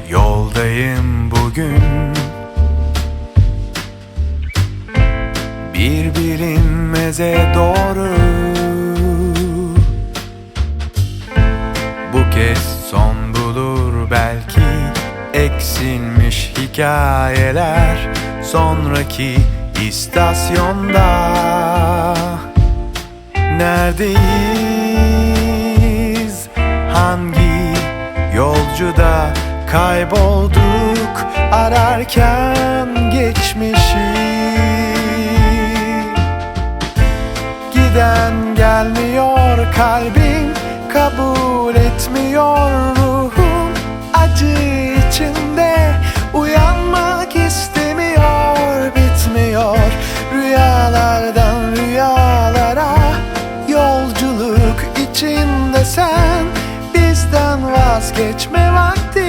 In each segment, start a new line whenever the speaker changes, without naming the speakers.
yoldayım bugün. Bir bilinmeze doğru. Bu kez son bulur belki eksilmiş hikayeler sonraki istasyonda. Neredeyiz? Hangi yolcuda kaybolduk ararken geçmişi? Giden gelmiyor, kalbin kabul etmiyor, ruhum acı içinde uyanmak istemiyor, bitmiyor. Rüyalardan rüyalara yolculuk içinde sen, bizden vazgeçme vakti.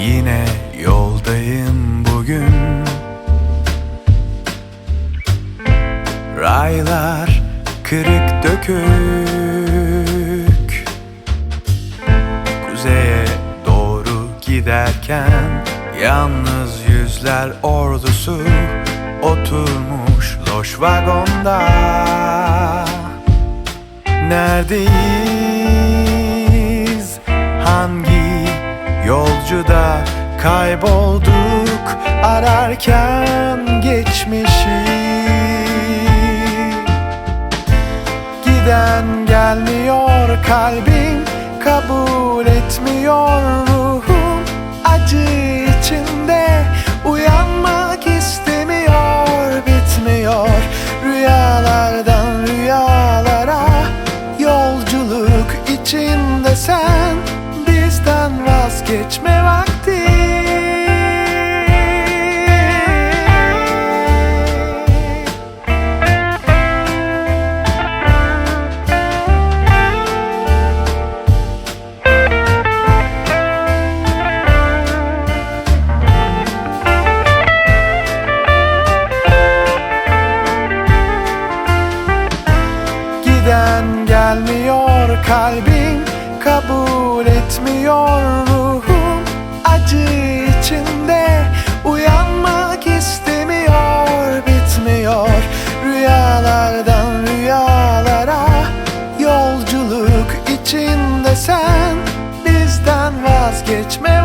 Yine yoldayım bugün. Raylar kırık dökük. Kuzeye doğru giderken yalnız yüzler ordusu oturmuş loş vagonda. Neredeyiz? Hangi yolcuda kaybolduk ararken geçmişi? Giden gelmiyor, kalbin kabul etmiyor, ruhum acı içinde uyanmak istemiyor, bitmiyor. Rüyalardan rüyalara yolculuk içinde sen, bizden vazgeçme vakti. Giden gelmiyor, kalbin kabul etmiyor, ruhum acı içinde uyanmak istemiyor, bitmiyor. Rüyalardan rüyalara yolculuk içinde sen, bizden vazgeçme